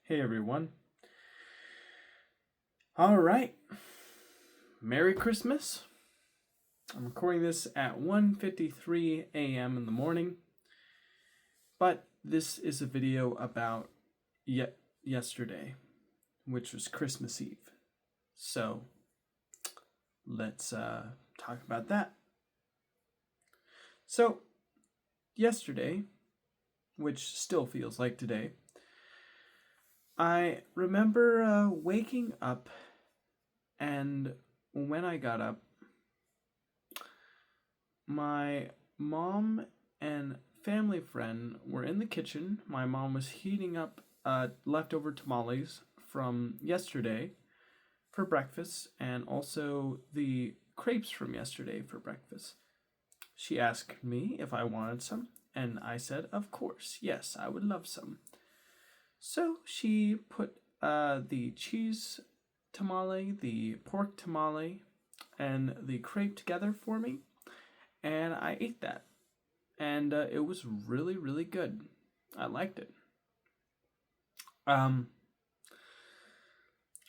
Hey everyone. All right. Merry Christmas. I'm recording this at 1:53 a.m. in the morning, but this is a video about yesterday, which was Christmas Eve. So, let's talk about that. So, yesterday, which still feels like today, I remember waking up, and when I got up, my mom and family friend were in the kitchen. My mom was heating up leftover tamales from yesterday for breakfast, and also the crepes from yesterday for breakfast. She asked me if I wanted some, and I said, of course, yes, I would love some. So she put the cheese tamale, the pork tamale, and the crepe together for me, and I ate that. And it was really, really good. I liked it. Oh,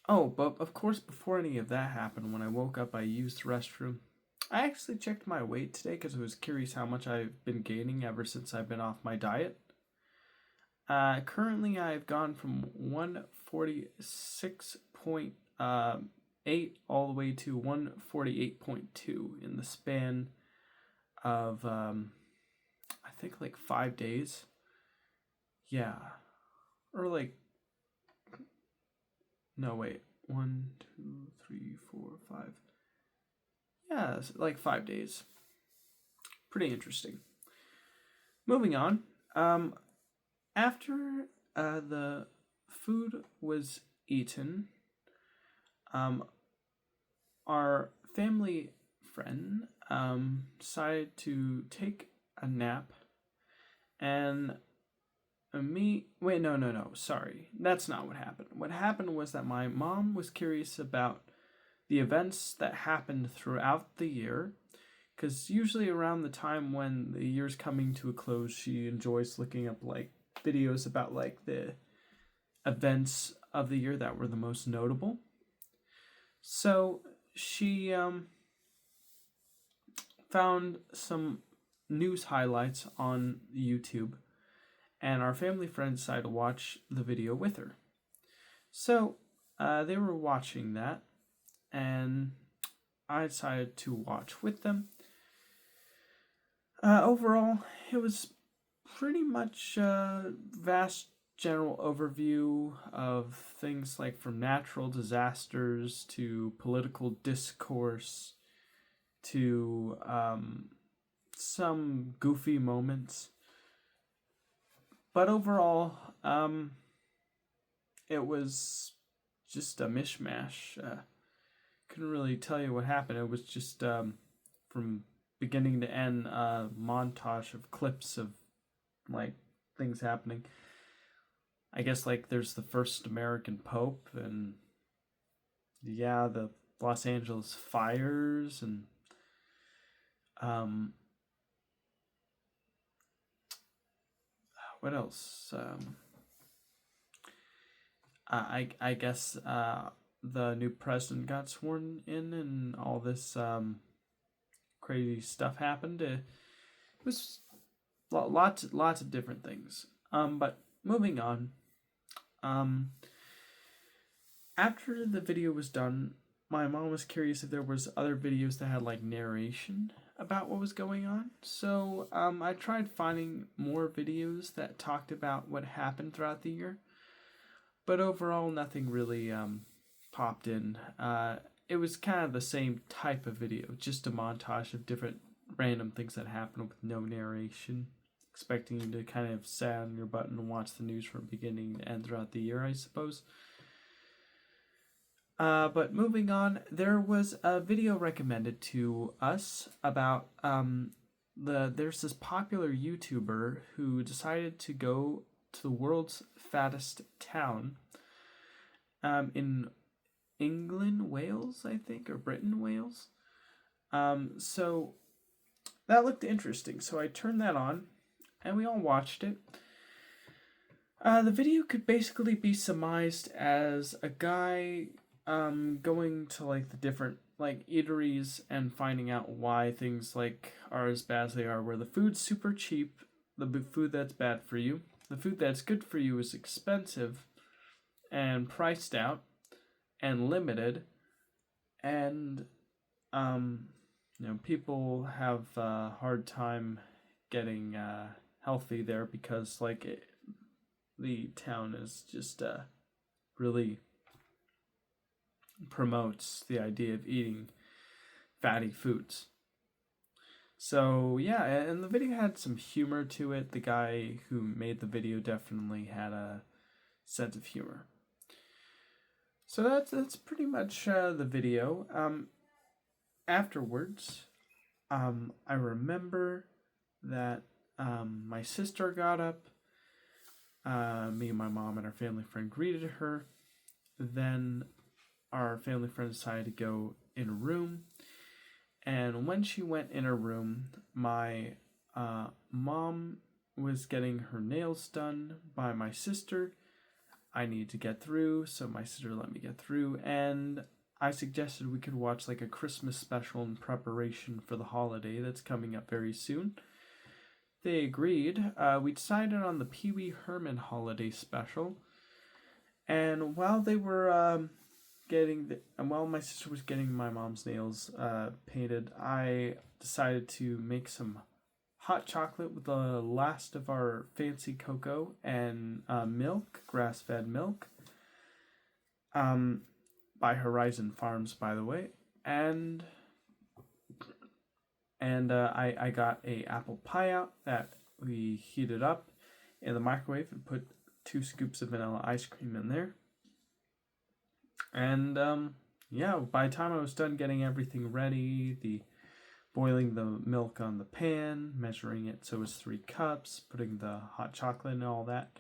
but of course, before any of that happened, when I woke up, I used the restroom. I actually checked my weight today because I was curious how much I've been gaining ever since I've been off my diet. Currently, I've gone from 146.8 all the way to 148.2 in the span of, I think, like 5 days. Yeah. Or like, no, wait. 1, 2, 3, 4, 5. Yeah, like 5 days. Pretty interesting. Moving on. After the food was eaten, our family friend decided to take a nap, and sorry, that's not what happened. What happened was that my mom was curious about the events that happened throughout the year, because usually around the time when the year's coming to a close, she enjoys looking up like videos about like the events of the year that were the most notable. So she found some news highlights on YouTube, and our family friend decided to watch the video with her. So they were watching that, and I decided to watch with them. Overall, it was pretty much a vast general overview of things like from natural disasters to political discourse to some goofy moments. But overall, it was just a mishmash. Couldn't really tell you what happened. It was just from beginning to end a montage of clips of like things happening. I guess like there's the first American Pope, and yeah, the Los Angeles fires, and what else? I guess the new president got sworn in, and all this crazy stuff happened. It was lots of different things. But moving on. After the video was done, my mom was curious if there was other videos that had like narration about what was going on. So I tried finding more videos that talked about what happened throughout the year, but overall nothing really popped in. It was kind of the same type of video, just a montage of different random things that happened with no narration, expecting you to kind of sit on your butt and watch the news from beginning to end throughout the year, I suppose. But moving on, there was a video recommended to us about there's this popular YouTuber who decided to go to the world's fattest town in England, Wales, I think, or Britain, Wales. So that looked interesting. So I turned that on, and we all watched it. The video could basically be surmised as a guy going to like the different like eateries and finding out why things like are as bad as they are, where the food's super cheap, the food that's bad for you, the food that's good for you is expensive and priced out and limited, and um, people have a hard time getting healthy there because the town is just really promotes the idea of eating fatty foods. So yeah, and the video had some humor to it. The guy who made the video definitely had a sense of humor. So that's pretty much the video. Afterwards, I remember that my sister got up. Me and my mom and our family friend greeted her. Then our family friend decided to go in a room. And when she went in her room, my mom was getting her nails done by my sister. I needed to get through, so my sister let me get through. And I suggested we could watch like a Christmas special in preparation for the holiday that's coming up very soon. They agreed. We decided on the Pee Wee Herman holiday special. And while they were while my sister was getting my mom's nails painted, I decided to make some hot chocolate with the last of our fancy cocoa and milk, grass-fed milk, by Horizon Farms, by the way, and I got a apple pie out that we heated up in the microwave and put 2 scoops of vanilla ice cream in there. And yeah, by the time I was done getting everything ready, boiling the milk on the pan, measuring it so it was 3 cups, putting the hot chocolate and all that,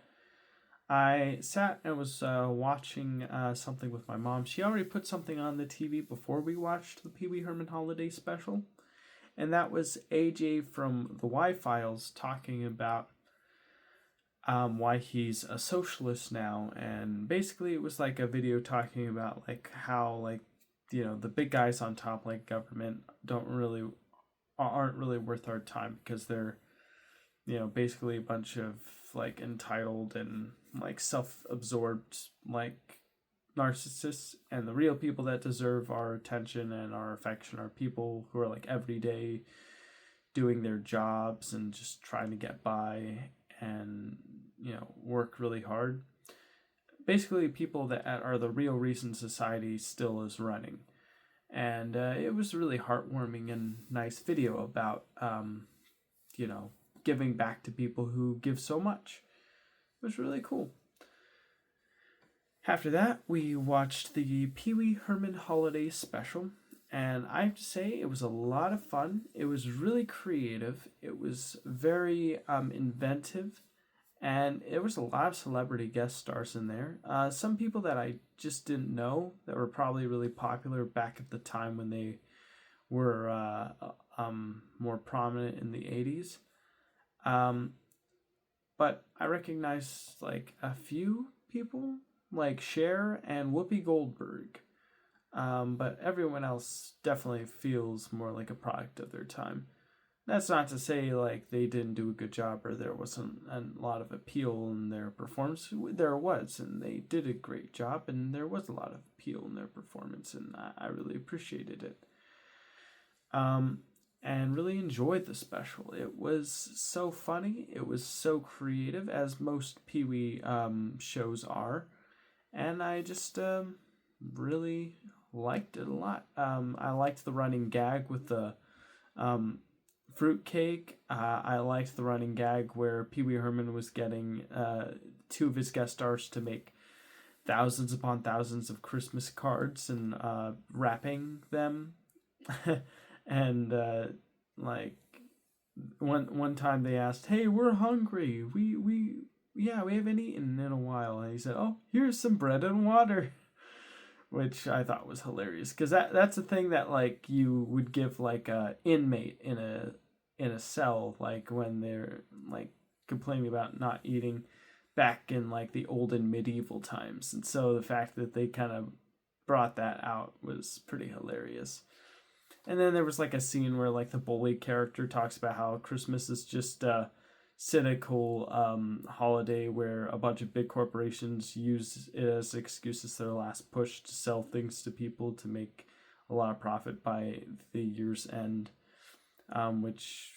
I sat and was watching something with my mom. She already put something on the TV before we watched the Pee Wee Herman holiday special, and that was AJ from the Y-Files talking about why he's a socialist now. And basically it was like a video talking about like how like the big guys on top, like government, aren't really worth our time because they're basically a bunch of like entitled and like self-absorbed like narcissists, and the real people that deserve our attention and our affection are people who are like every day doing their jobs and just trying to get by and work really hard. Basically people that are the real reason society still is running. And it was a really heartwarming and nice video about giving back to people who give so much. It was really cool. After that, we watched the Pee Wee Herman holiday special, and I have to say it was a lot of fun. It was really creative. It was very inventive, and there was a lot of celebrity guest stars in there. Some people that I just didn't know that were probably really popular back at the time when they were more prominent in the 80s. But I recognized like a few people like Cher and Whoopi Goldberg. But everyone else definitely feels more like a product of their time. That's not to say like they didn't do a good job or there wasn't a lot of appeal in their performance. There was, and they did a great job, and there was a lot of appeal in their performance, and I really appreciated it. And really enjoyed the special. It was so funny. It was so creative, as most Pee Wee shows are, and I just really liked it a lot. I liked the running gag with the fruitcake. I liked the running gag where Pee Wee Herman was getting 2 of his guest stars to make thousands upon thousands of Christmas cards and wrapping them. And like one time they asked, "Hey, we're hungry. We haven't eaten in a while." And he said, "Oh, here's some bread and water." Which I thought was hilarious, because that's a thing that like you would give like a inmate in a cell, like when they're like complaining about not eating. back in like the olden medieval times. And so the fact that they kind of brought that out was pretty hilarious. And then there was like a scene where like the bully character talks about how Christmas is just a cynical holiday where a bunch of big corporations use it as excuses their last push to sell things to people to make a lot of profit by the year's end, which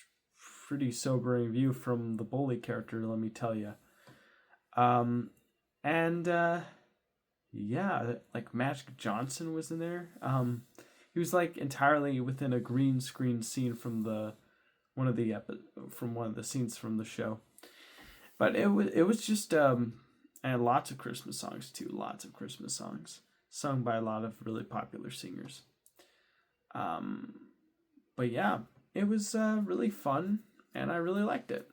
pretty sobering view from the bully character, let me tell you. And yeah, like Magic Johnson was in there. He was like entirely within a green screen scene from one of the scenes from the show. But it was just and lots of Christmas songs too. Lots of Christmas songs sung by a lot of really popular singers. But yeah, it was really fun, and I really liked it.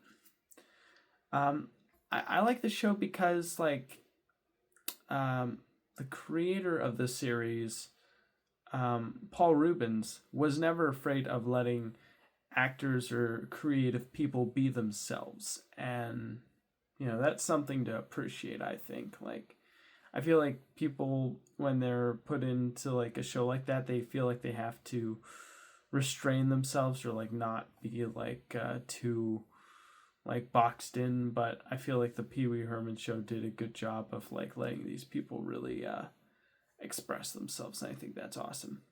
I like the show because like the creator of the series, Paul Rubens, was never afraid of letting actors or creative people be themselves, and that's something to appreciate. I think like I feel like people when they're put into like a show like that, they feel like they have to restrain themselves or like not be like too like boxed in. But I feel like the Pee Wee Herman show did a good job of like letting these people really express themselves, and I think that's awesome.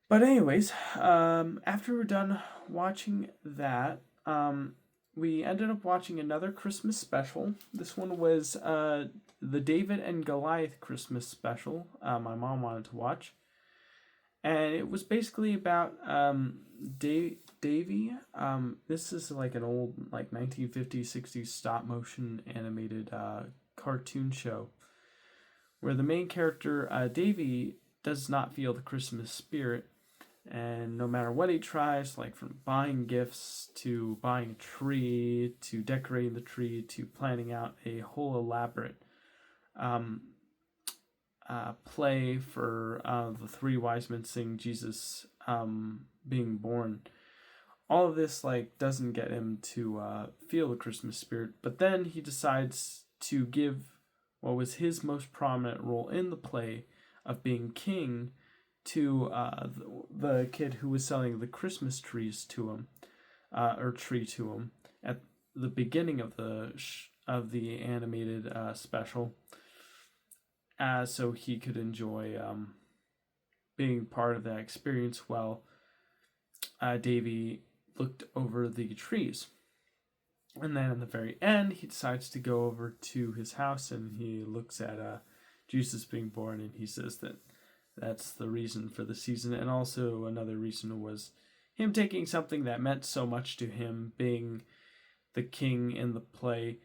But anyways, after we're done watching that, we ended up watching another Christmas special. This one was the David and Goliath Christmas special. My mom wanted to watch, and it was basically about Davy. This is like an old like 1950s, 60s stop motion animated cartoon show where the main character Davy does not feel the Christmas spirit. And no matter what he tries, like from buying gifts to buying a tree to decorating the tree to planning out a whole elaborate play for the three wise men seeing Jesus being born, all of this like doesn't get him to feel the Christmas spirit. But then he decides to give what was his most prominent role in the play of being king to the kid who was selling the Christmas trees to him, or tree to him at the beginning of the animated special, so he could enjoy being part of that experience while Davy looked over the trees. And then in the very end, he decides to go over to his house and he looks at Jesus being born, and he says that that's the reason for the season. And also another reason was him taking something that meant so much to him, being the king in the play,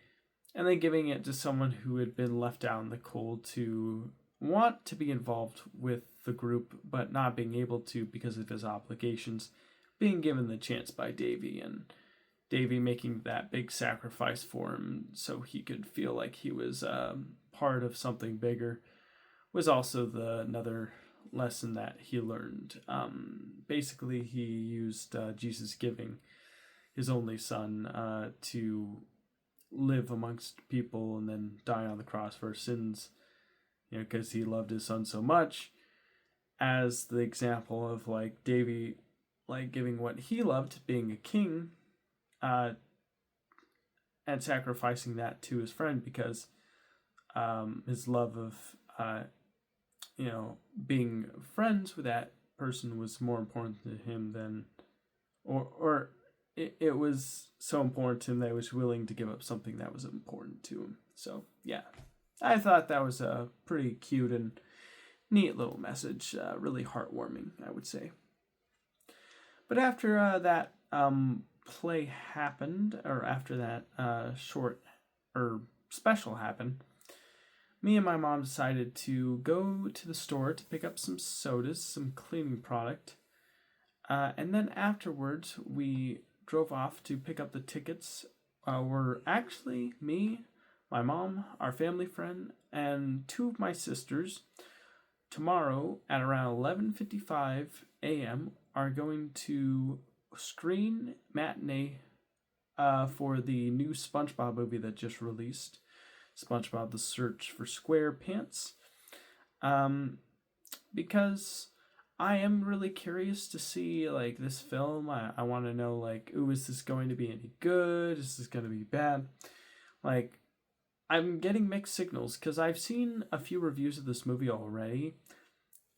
and then giving it to someone who had been left out in the cold to want to be involved with the group, but not being able to because of his obligations, being given the chance by Davy, and Davy making that big sacrifice for him so he could feel like he was part of something bigger, was also another lesson that he learned. Basically, he used Jesus giving his only son to live amongst people and then die on the cross for our sins, because he loved his son so much, as the example of like Davy, like giving what he loved, being a king, and sacrificing that to his friend because his love of being friends with that person was more important to him than, or it was so important to him that he was willing to give up something that was important to him. So yeah, I thought that was a pretty cute and neat little message, really heartwarming, I would say. But after that play happened, or after that short or special happened, me and my mom decided to go to the store to pick up some sodas, some cleaning product. And then afterwards, we drove off to pick up the tickets. Were actually me, my mom, our family friend, and two of my sisters. Tomorrow at around 11:55 a.m. are going to screen matinee for the new SpongeBob movie that just released, SpongeBob: The Search for SquarePants, because I am really curious to see like this film. I want to know like, ooh, is this going to be any good? Is this going to be bad? Like, I'm getting mixed signals because I've seen a few reviews of this movie already,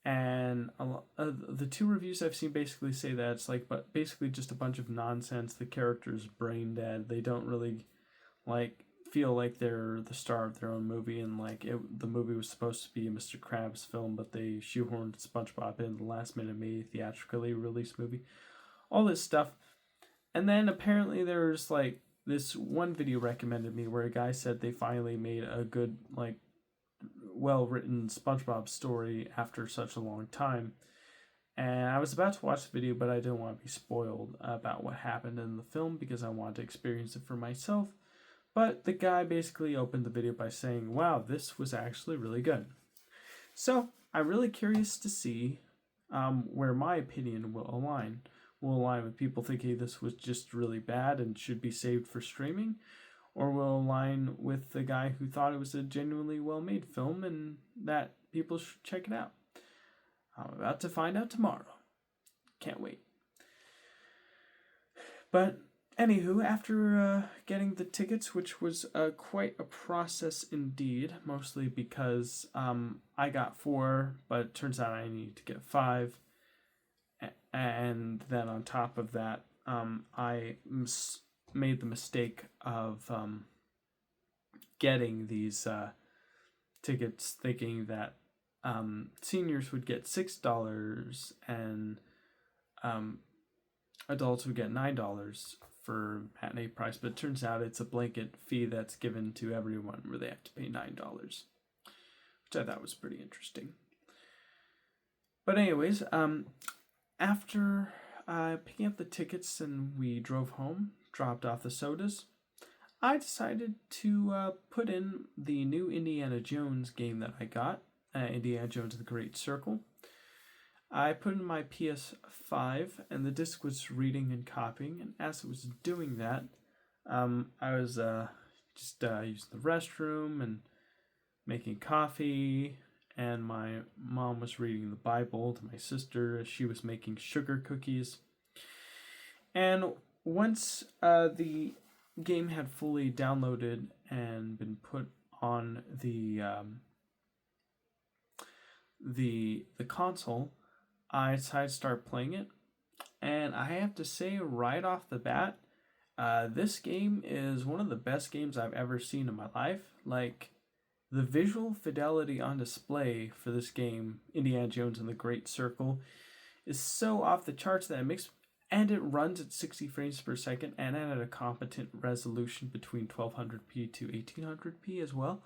and the two reviews I've seen basically say that it's like, but basically just a bunch of nonsense. The character's brain dead. They don't really like feel like they're the star of their own movie, and like the movie was supposed to be a Mr. Krabs film, but they shoehorned SpongeBob in the last minute, made a theatrically released movie. All this stuff, and then apparently there's like this one video recommended me where a guy said they finally made a good like well written SpongeBob story after such a long time. And I was about to watch the video, but I didn't want to be spoiled about what happened in the film because I wanted to experience it for myself. But the guy basically opened the video by saying, wow, this was actually really good. So I'm really curious to see where my opinion will align. Will align with people thinking this was just really bad and should be saved for streaming, or will align with the guy who thought it was a genuinely well-made film and that people should check it out. I'm about to find out tomorrow. Can't wait. But anywho, after getting the tickets, which was quite a process indeed, mostly because I got 4, but it turns out I need to get 5. And then on top of that, I made the mistake of getting these tickets thinking that seniors would get $6 and adults would get $9 for matinee price, but it turns out it's a blanket fee that's given to everyone where they have to pay $9, which I thought was pretty interesting. But anyways, after picking up the tickets and we drove home, dropped off the sodas, I decided to put in the new Indiana Jones game that I got, Indiana Jones and the Great Circle. I put in my PS5 and the disc was reading and copying, and as it was doing that, I was just using the restroom and making coffee, and my mom was reading the Bible to my sister as she was making sugar cookies. And once the game had fully downloaded and been put on the console, I decided to start playing it. And I have to say right off the bat, this game is one of the best games I've ever seen in my life. Like, the visual fidelity on display for this game, Indiana Jones and the Great Circle, is so off the charts that it runs at 60 frames per second and at a competent resolution between 1200p to 1800p as well.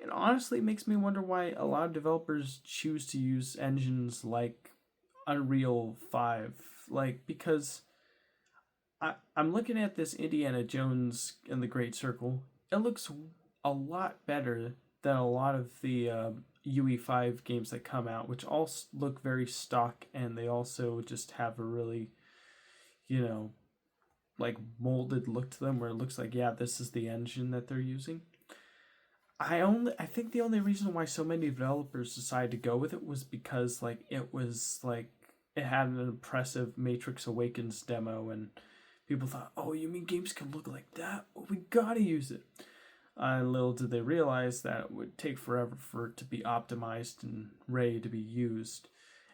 It honestly makes me wonder why a lot of developers choose to use engines like Unreal 5, because I'm looking at this Indiana Jones and the Great Circle. It looks a lot better than a lot of the UE5 games that come out, which all look very stock, and they also just have a really, molded look to them where it looks like, yeah, this is the engine that they're using. I think the only reason why so many developers decided to go with it was because it had an impressive Matrix Awakens demo, and people thought, oh, you mean games can look like that? Well, we gotta use it. Little did they realize that it would take forever for it to be optimized and ready to be used.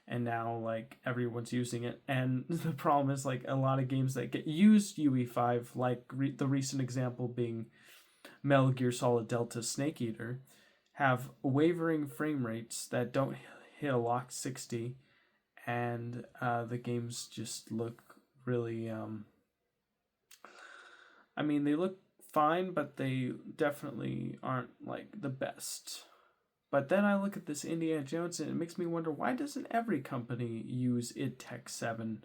And now, everyone's using it. And the problem is, a lot of games that get used UE5, the recent example being Metal Gear Solid Delta Snake Eater, have wavering frame rates that don't hit a lock 60. And the games just look really... they look fine, but they definitely aren't the best. But then I look at this Indiana Jones and it makes me wonder, why doesn't every company use id Tech 7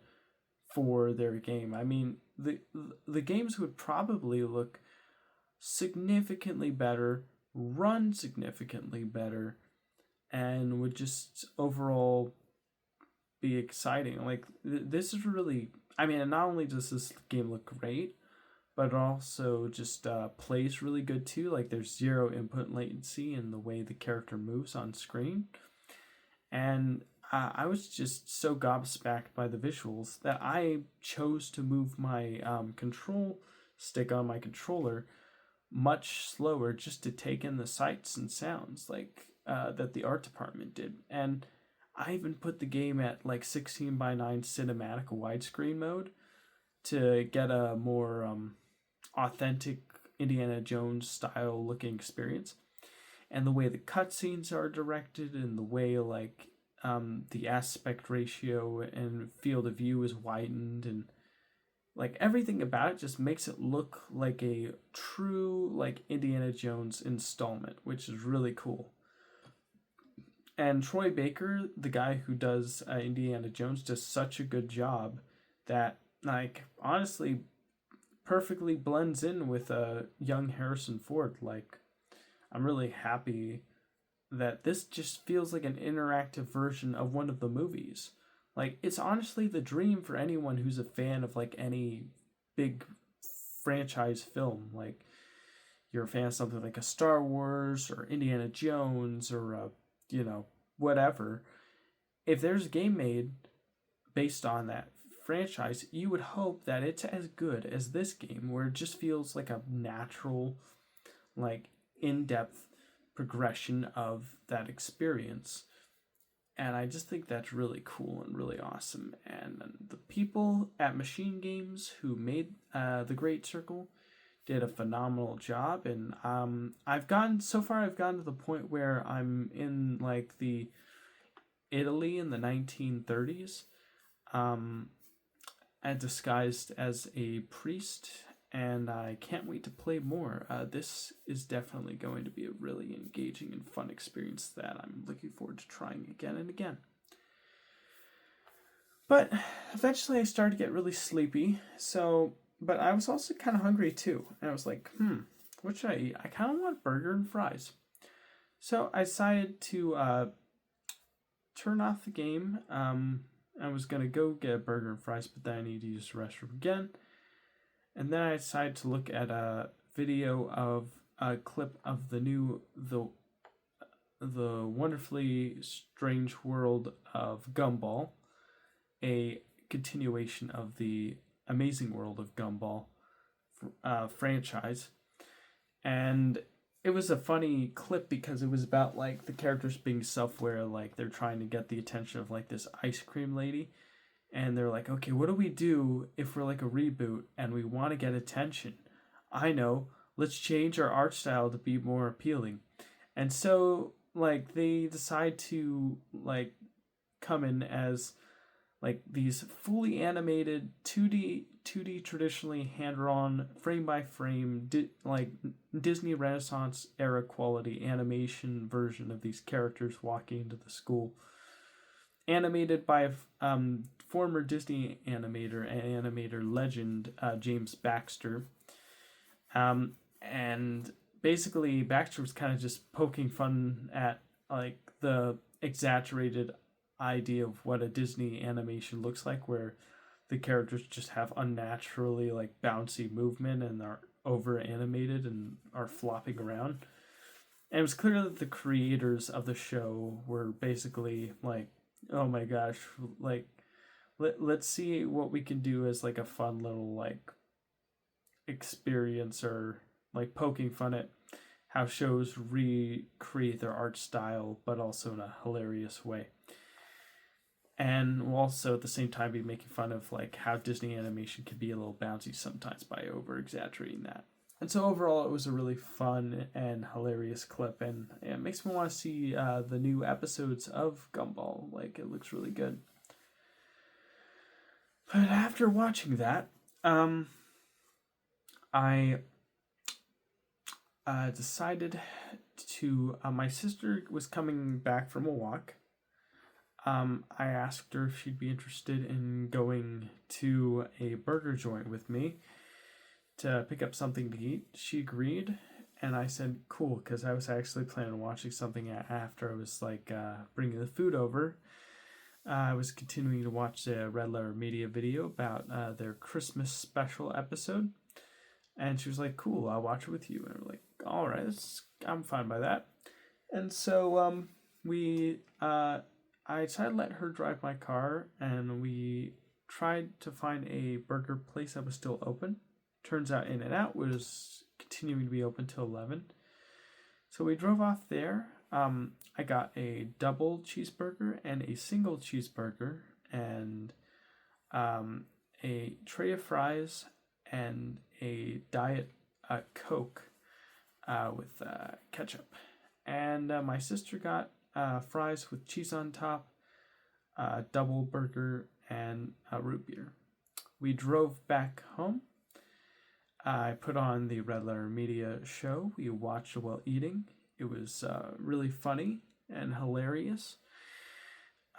for their game? The games would probably look significantly better, run significantly better, and would just overall be exciting. This is really, not only does this game look great, but it also just plays really good too. Like there's zero input latency in the way the character moves on screen, and I was just so gobsmacked by the visuals that I chose to move my control stick on my controller much slower just to take in the sights and sounds like that the art department did. And I even put the game at like 16 by 9 cinematic widescreen mode to get a more authentic Indiana Jones style looking experience. And the way the cutscenes are directed, and the way like the aspect ratio and field of view is widened, and like everything about it just makes it look like a true like Indiana Jones installment, which is really cool. And Troy Baker, the guy who does Indiana Jones, does such a good job that like honestly perfectly blends in with young Harrison Ford. Like I'm really happy that this just feels like an interactive version of one of the movies. Like it's honestly the dream for anyone who's a fan of like any big franchise film. Like you're a fan of something like a Star Wars or Indiana Jones or whatever. If there's a game made based on that franchise, you would hope that it's as good as this game, where it just feels like a natural, like in-depth progression of that experience. And I just think that's really cool and really awesome. And the people at Machine Games who made the Great Circle did a phenomenal job. And I've gotten to the point where I'm in like the Italy in the 1930s, and disguised as a priest, and I can't wait to play more. This is definitely going to be a really engaging and fun experience that I'm looking forward to trying again and again. But eventually I started to get really sleepy, but I was also kind of hungry too, and I was like, what should I eat? I kind of want burger and fries. So I decided to turn off the game. I was going to go get a burger and fries, but then I need to use the restroom again. And then I decided to look at a video of a clip of the wonderfully strange world of Gumball, a continuation of the amazing world of Gumball franchise. And it was a funny clip because it was about like the characters being self-aware, like they're trying to get the attention of like this ice cream lady, and they're like, okay, what do we do if we're like a reboot and we want to get attention? I know, let's change our art style to be more appealing. And so like they decide to like come in as like these fully animated 2D traditionally hand-drawn frame by frame like Disney Renaissance era quality animation version of these characters walking into the school, animated by former Disney animator and animator legend James Baxter. And basically Baxter was kind of just poking fun at like the exaggerated idea of what a Disney animation looks like, where the characters just have unnaturally like bouncy movement and are over animated and are flopping around. And it was clear that the creators of the show were basically like, oh my gosh, like let's see what we can do as like a fun little like experience, or like poking fun at how shows recreate their art style but also in a hilarious way. And we'll also at the same time be making fun of like how Disney animation can be a little bouncy sometimes by over exaggerating that. And so overall, it was a really fun and hilarious clip, and it makes me want to see the new episodes of Gumball. Like it looks really good. But after watching that, I decided to. My sister was coming back from a walk. I asked her if she'd be interested in going to a burger joint with me to pick up something to eat. She agreed, and I said cool, because I was actually planning on watching something after I was like bringing the food over. I was continuing to watch the Red Letter Media video about their Christmas special episode. And she was like, "Cool, I'll watch it with you." And we're like, "All right, I'm fine by that." And so we I decided to let her drive my car, and we tried to find a burger place that was still open. Turns out In and Out was continuing to be open till 11. So we drove off there. I got a double cheeseburger and a single cheeseburger and a tray of fries and a diet Coke with ketchup. And my sister got fries with cheese on top, double burger, and a root beer. We drove back home. I put on the Red Letter Media show. We watched while eating. It was really funny and hilarious.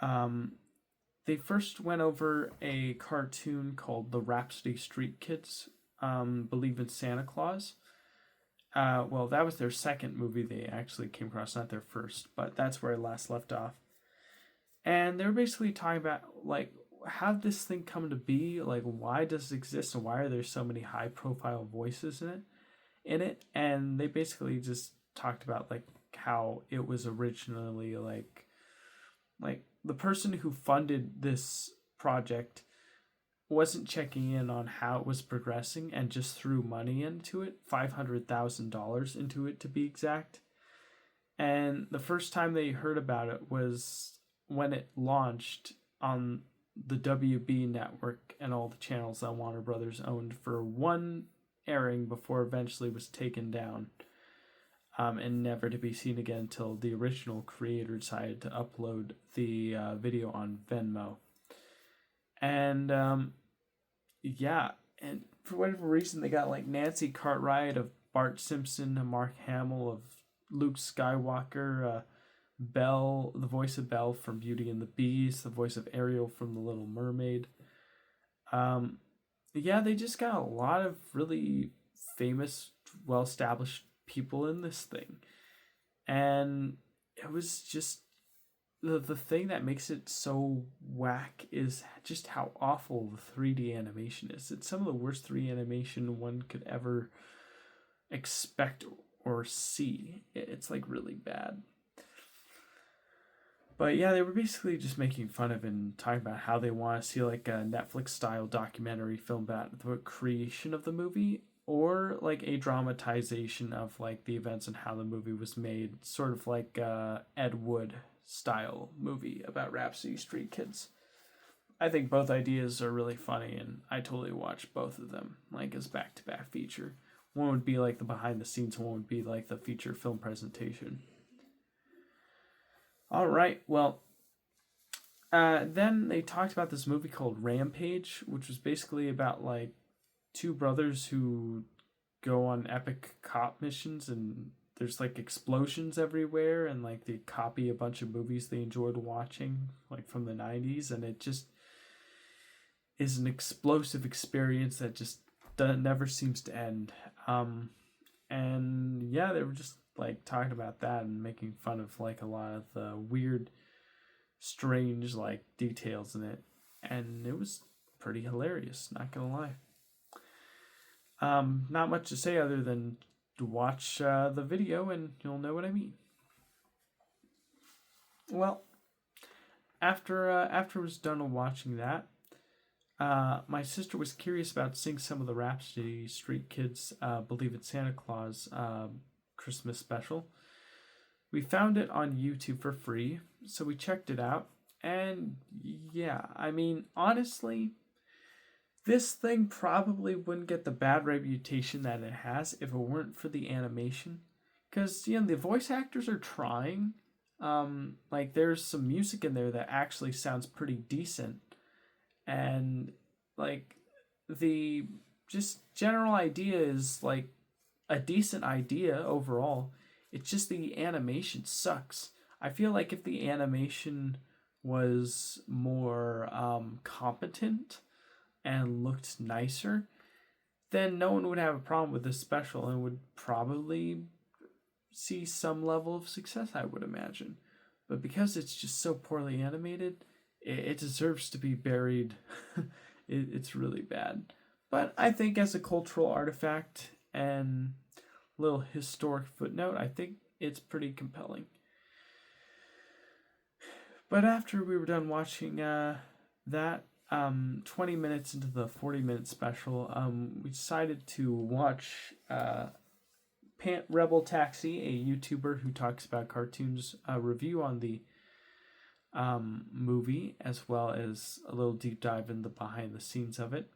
They first went over a cartoon called The Rhapsody Street Kids Believe in Santa Claus. Well, that was their second movie they actually came across, not their first, but that's where I last left off. And they were basically talking about, like, how did this thing come to be? Like, why does it exist, and why are there so many high-profile voices in it? And they basically just talked about, like, how it was originally, like the person who funded this project wasn't checking in on how it was progressing and just threw money into it, $500,000 into it to be exact. And the first time they heard about it was when it launched on the WB network and all the channels that Warner Brothers owned for one airing before eventually was taken down and never to be seen again until the original creator decided to upload the video on Venmo. And yeah, and for whatever reason, they got like Nancy Cartwright of Bart Simpson, Mark Hamill of Luke Skywalker, Belle, the voice of Belle from Beauty and the Beast, the voice of Ariel from The Little Mermaid. Yeah, they just got a lot of really famous, well-established people in this thing. And it was just the thing that makes it so whack is just how awful the 3D animation is. It's some of the worst 3D animation one could ever expect or see. It's like really bad. But yeah, they were basically just making fun of it and talking about how they want to see like a Netflix style documentary film about the creation of the movie, or like a dramatization of like the events and how the movie was made, sort of like Ed Wood style movie about Rhapsody Street Kids. I think both ideas are really funny, and I totally watch both of them like as back-to-back feature. One would be like the behind the scenes, one would be like the feature film presentation. All right, well, then they talked about this movie called Rampage, which was basically about like two brothers who go on epic cop missions, and there's like explosions everywhere, and like they copy a bunch of movies they enjoyed watching like from the 90s, and it just is an explosive experience that just never seems to end. And yeah, they were just like talking about that and making fun of like a lot of the weird, strange like details in it, and it was pretty hilarious, not gonna lie. Not much to say other than to watch the video and you'll know what I mean. Well, after I was done watching that, my sister was curious about seeing some of the Rhapsody Street Kids Believe in Santa Claus Christmas special. We found it on YouTube for free, so we checked it out. And yeah, I mean, honestly, this thing probably wouldn't get the bad reputation that it has if it weren't for the animation. Because, you know, the voice actors are trying. Like, there's some music in there that actually sounds pretty decent. And, like, the just general idea is, like, a decent idea overall. It's just the animation sucks. I feel like if the animation was more competent and looked nicer, then no one would have a problem with this special and would probably see some level of success, I would imagine. But because it's just so poorly animated, it deserves to be buried. It's really bad. But I think as a cultural artifact and little historic footnote, I think it's pretty compelling. But after we were done watching that, 20 minutes into the 40-minute special, we decided to watch Rebel Taxi, a YouTuber who talks about cartoons, review on the movie, as well as a little deep dive in the behind the scenes of it.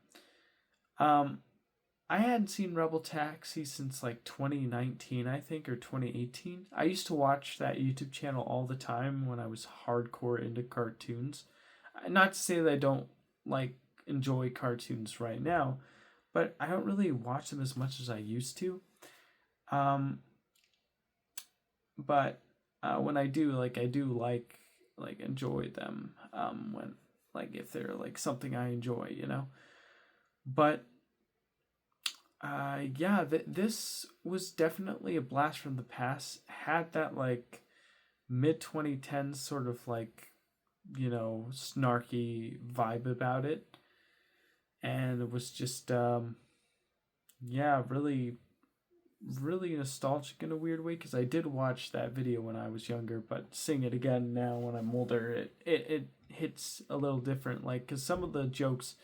I hadn't seen Rebel Taxi since like 2019, I think, or 2018. I used to watch that YouTube channel all the time when I was hardcore into cartoons. Not to say that I don't enjoy cartoons right now, but I don't really watch them as much as I used to. But when I do, I do enjoy them. When if they're something I enjoy, But yeah, this was definitely a blast from the past. Had that mid 2010s sort of snarky vibe about it, and it was just really really nostalgic in a weird way, because I did watch that video when I was younger, but seeing it again now when I'm older, it hits a little different, because some of the jokes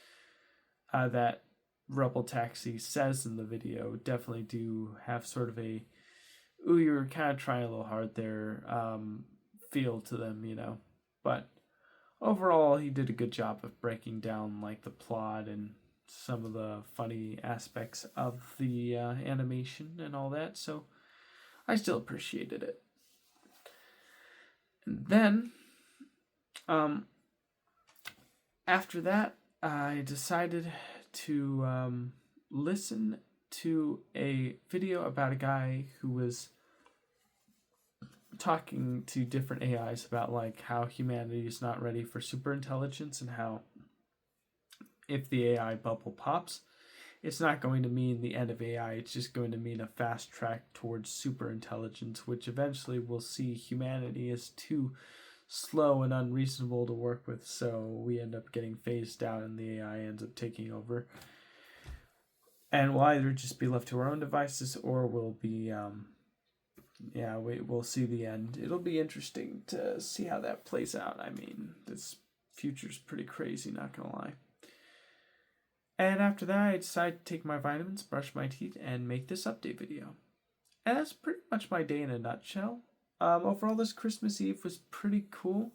that Rebel Taxi says in the video definitely do have sort of a ooh, you're kind of trying a little hard there feel to them, but overall he did a good job of breaking down the plot and some of the funny aspects of the animation and all that, so I still appreciated it. And then after that, I decided to listen to a video about a guy who was talking to different AIs about how humanity is not ready for superintelligence, and how if the AI bubble pops, it's not going to mean the end of AI. It's just going to mean a fast track towards superintelligence, which eventually will see humanity as too slow and unreasonable to work with, so we end up getting phased out and the AI ends up taking over. And we'll either just be left to our own devices, or we'll be we'll see the end. It'll be interesting to see how that plays out. I mean, this future's pretty crazy, not gonna lie. And after that, I decided to take my vitamins, brush my teeth, and make this update video. And that's pretty much my day in a nutshell. Overall, this Christmas Eve was pretty cool,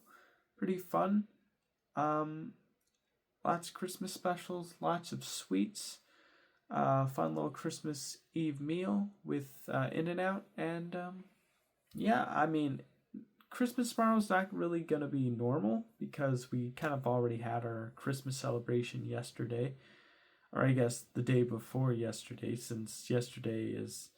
pretty fun. Lots of Christmas specials, lots of sweets, fun little Christmas Eve meal with In-N-Out, and yeah, I mean, Christmas tomorrow is not really going to be normal because we kind of already had our Christmas celebration yesterday, or I guess the day before yesterday, since yesterday is,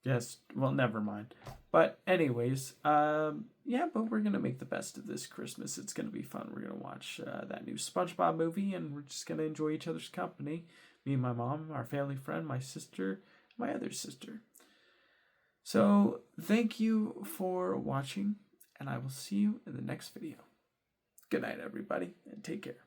yes, well, never mind. But anyways, but we're going to make the best of this Christmas. It's going to be fun. We're going to watch that new SpongeBob movie, and we're just going to enjoy each other's company. Me and my mom, our family friend, my sister, my other sister. So thank you for watching, and I will see you in the next video. Good night, everybody, and take care.